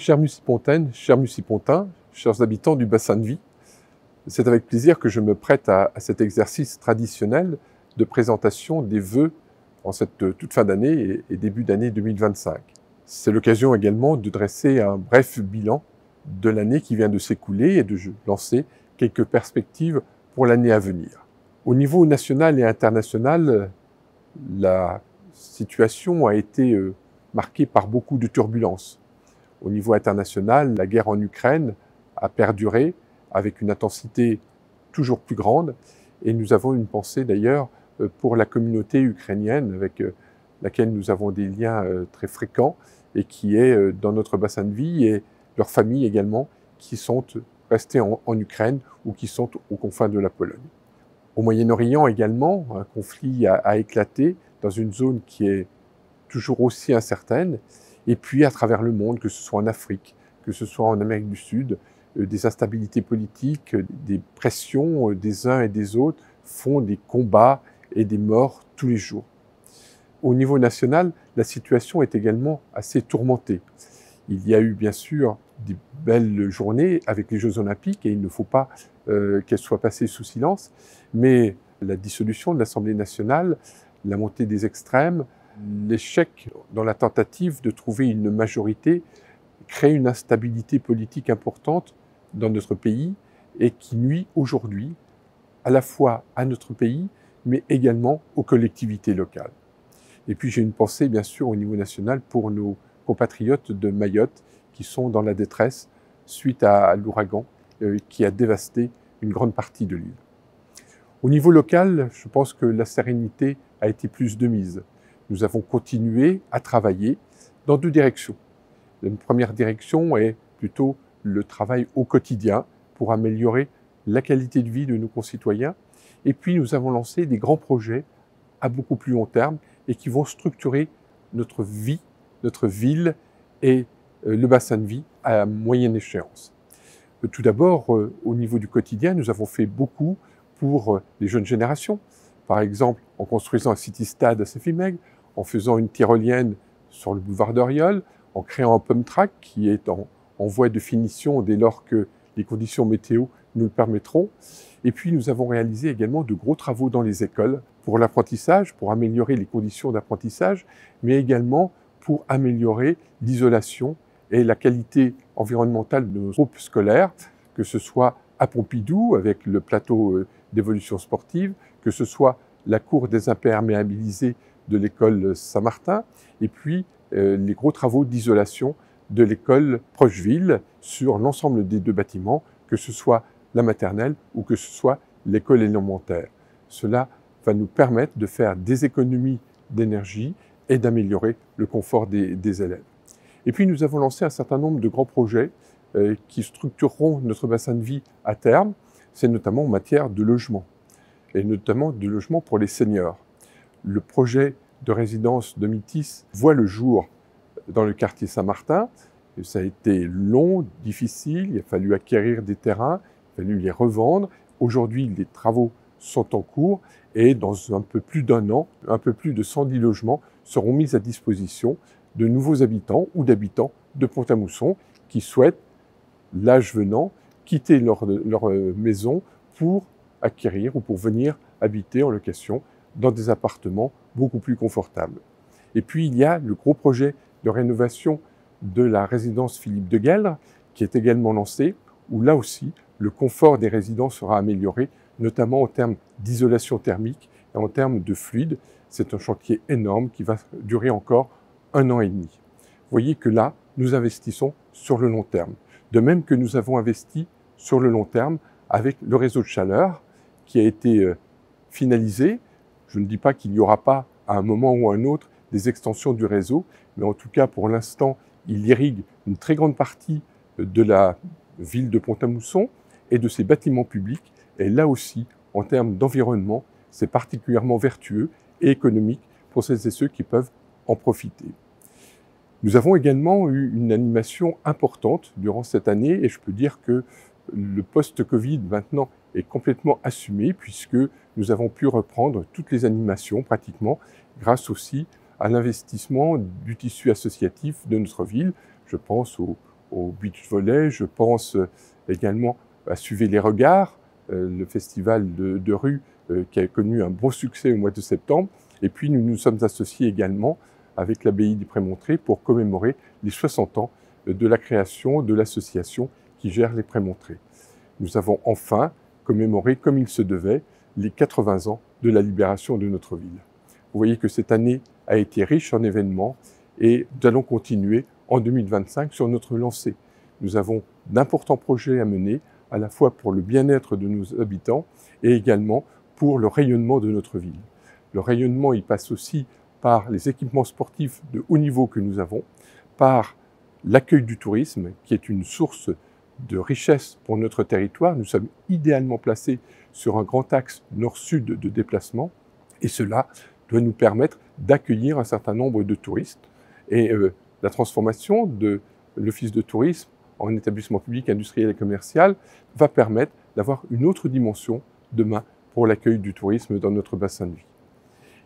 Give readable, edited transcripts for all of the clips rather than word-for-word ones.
Chères Mucipontaines, chers Mucipontins, chers habitants du bassin de vie, c'est avec plaisir que je me prête à cet exercice traditionnel de présentation des vœux en cette toute fin d'année et début d'année 2025. C'est l'occasion également de dresser un bref bilan de l'année qui vient de s'écouler et de lancer quelques perspectives pour l'année à venir. Au niveau national et international, la situation a été marquée par beaucoup de turbulences. Au niveau international, la guerre en Ukraine a perduré avec une intensité toujours plus grande et nous avons une pensée d'ailleurs pour la communauté ukrainienne avec laquelle nous avons des liens très fréquents et qui est dans notre bassin de vie et leurs familles également qui sont restées en Ukraine ou qui sont aux confins de la Pologne. Au Moyen-Orient également, un conflit a éclaté dans une zone qui est toujours aussi incertaine. Et puis à travers le monde, que ce soit en Afrique, que ce soit en Amérique du Sud, des instabilités politiques, des pressions des uns et des autres font des combats et des morts tous les jours. Au niveau national, la situation est également assez tourmentée. Il y a eu bien sûr des belles journées avec les Jeux Olympiques et il ne faut pas qu'elles soient passées sous silence, mais la dissolution de l'Assemblée nationale, la montée des extrêmes, l'échec dans la tentative de trouver une majorité crée une instabilité politique importante dans notre pays et qui nuit aujourd'hui à la fois à notre pays, mais également aux collectivités locales. Et puis j'ai une pensée bien sûr au niveau national pour nos compatriotes de Mayotte qui sont dans la détresse suite à l'ouragan qui a dévasté une grande partie de l'île. Au niveau local, je pense que la sérénité a été plus de mise. Nous avons continué à travailler dans deux directions. Une première direction est plutôt le travail au quotidien pour améliorer la qualité de vie de nos concitoyens. Et puis nous avons lancé des grands projets à beaucoup plus long terme et qui vont structurer notre vie, notre ville et le bassin de vie à moyenne échéance. Tout d'abord, au niveau du quotidien, nous avons fait beaucoup pour les jeunes générations. Par exemple, en construisant un city-stade à Saint-Fimègue, en faisant une tyrolienne sur le boulevard d'Oriol, en créant un pump track qui est en voie de finition dès lors que les conditions météo nous le permettront. Et puis nous avons réalisé également de gros travaux dans les écoles pour l'apprentissage, pour améliorer les conditions d'apprentissage, mais également pour améliorer l'isolation et la qualité environnementale de nos groupes scolaires, que ce soit à Pompidou avec le plateau d'évolution sportive, que ce soit la cour des imperméabilisés de l'école Saint-Martin, et puis les gros travaux d'isolation de l'école Procheville sur l'ensemble des deux bâtiments, que ce soit la maternelle ou que ce soit l'école élémentaire. Cela va nous permettre de faire des économies d'énergie et d'améliorer le confort des élèves. Et puis nous avons lancé un certain nombre de grands projets qui structureront notre bassin de vie à terme. C'est notamment en matière de logement, et notamment de logement pour les seniors. Le projet de résidence de Métis voit le jour dans le quartier Saint-Martin. Ça a été long, difficile, il a fallu acquérir des terrains, il a fallu les revendre. Aujourd'hui, les travaux sont en cours et dans un peu plus d'un an, un peu plus de 110 logements seront mis à disposition de nouveaux habitants ou d'habitants de Pont-à-Mousson qui souhaitent, l'âge venant, quitter leur maison pour acquérir ou pour venir habiter en location dans des appartements beaucoup plus confortables. Et puis il y a le gros projet de rénovation de la résidence Philippe de Gueldre qui est également lancé, où là aussi le confort des résidents sera amélioré, notamment en termes d'isolation thermique et en termes de fluide. C'est un chantier énorme qui va durer encore 1 an et demi. Vous voyez que là, nous investissons sur le long terme. De même que nous avons investi sur le long terme avec le réseau de chaleur qui a été finalisé. Je ne dis pas qu'il n'y aura pas à un moment ou à un autre des extensions du réseau, mais en tout cas pour l'instant, il irrigue une très grande partie de la ville de Pont-à-Mousson et de ses bâtiments publics. Et là aussi, en termes d'environnement, c'est particulièrement vertueux et économique pour celles et ceux qui peuvent en profiter. Nous avons également eu une animation importante durant cette année et je peux dire que le post-Covid maintenant est complètement assumé puisque nous avons pu reprendre toutes les animations pratiquement grâce aussi à l'investissement du tissu associatif de notre ville. Je pense au au beach volley, je pense également à Suivez les regards, le festival de rue qui a connu un beau succès au mois de septembre. Et puis nous nous sommes associés également avec l'abbaye des Prémontrés pour commémorer les 60 ans de la création de l'association qui gère les Prémontrés. Nous avons enfin commémoré, comme il se devait, les 80 ans de la libération de notre ville. Vous voyez que cette année a été riche en événements et nous allons continuer en 2025 sur notre lancée. Nous avons d'importants projets à mener, à la fois pour le bien-être de nos habitants et également pour le rayonnement de notre ville. Le rayonnement, il passe aussi par les équipements sportifs de haut niveau que nous avons, par l'accueil du tourisme, qui est une source de richesse pour notre territoire. Nous sommes idéalement placés sur un grand axe nord-sud de déplacement, et cela doit nous permettre d'accueillir un certain nombre de touristes. Et la transformation de l'office de tourisme en établissement public industriel et commercial va permettre d'avoir une autre dimension demain pour l'accueil du tourisme dans notre bassin de vie.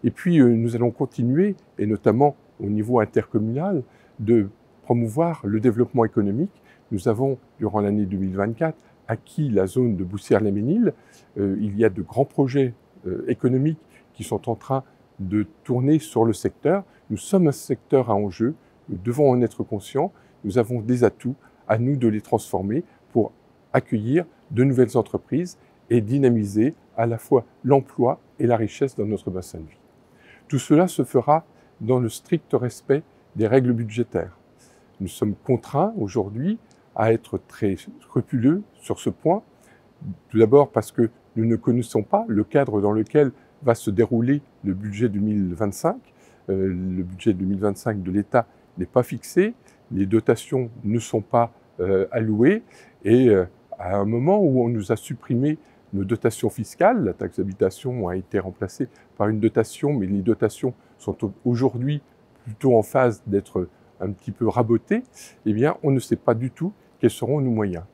Et puis nous allons continuer, et notamment au niveau intercommunal, de promouvoir le développement économique. Nous avons, durant l'année 2024, acquis la zone de Boussières-les-Ménil. Il y a de grands projets économiques qui sont en train de tourner sur le secteur. Nous sommes un secteur à enjeu, nous devons en être conscients. Nous avons des atouts, à nous de les transformer pour accueillir de nouvelles entreprises et dynamiser à la fois l'emploi et la richesse dans notre bassin de vie. Tout cela se fera dans le strict respect des règles budgétaires. Nous sommes contraints aujourd'hui à être très scrupuleux sur ce point. Tout d'abord parce que nous ne connaissons pas le cadre dans lequel va se dérouler le budget 2025. Le budget 2025 de l'État n'est pas fixé, les dotations ne sont pas allouées et à un moment où on nous a supprimé nos dotations fiscales, la taxe d'habitation a été remplacée par une dotation, mais les dotations sont aujourd'hui plutôt en phase d'être un petit peu rabotées, eh bien on ne sait pas du tout quels seront nos moyens.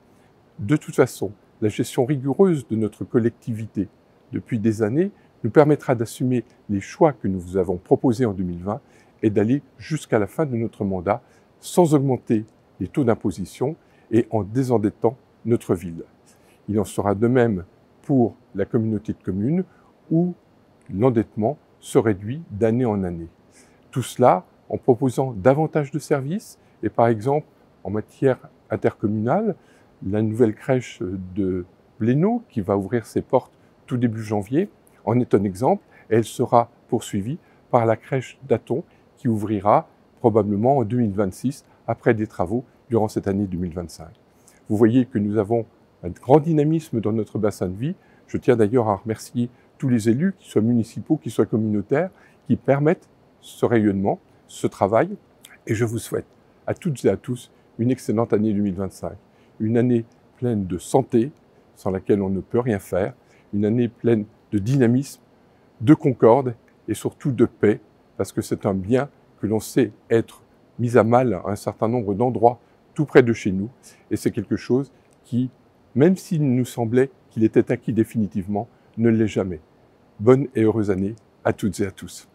De toute façon, la gestion rigoureuse de notre collectivité depuis des années nous permettra d'assumer les choix que nous vous avons proposés en 2020 et d'aller jusqu'à la fin de notre mandat sans augmenter les taux d'imposition et en désendettant notre ville. Il en sera de même pour la communauté de communes où l'endettement se réduit d'année en année. Tout cela en proposant davantage de services et par exemple en matière intercommunale, la nouvelle crèche de Blénaud qui va ouvrir ses portes tout début janvier en est un exemple et elle sera poursuivie par la crèche d'Athon qui ouvrira probablement en 2026 après des travaux durant cette année 2025. Vous voyez que nous avons un grand dynamisme dans notre bassin de vie. Je tiens d'ailleurs à remercier tous les élus, qu'ils soient municipaux, qu'ils soient communautaires, qui permettent ce rayonnement, ce travail. Et je vous souhaite à toutes et à tous une excellente année 2025. Une année pleine de santé, sans laquelle on ne peut rien faire. Une année pleine de dynamisme, de concorde et surtout de paix, parce que c'est un bien que l'on sait être mis à mal à un certain nombre d'endroits tout près de chez nous. Et c'est quelque chose qui, même s'il nous semblait qu'il était acquis définitivement, ne l'est jamais. Bonne et heureuse année à toutes et à tous.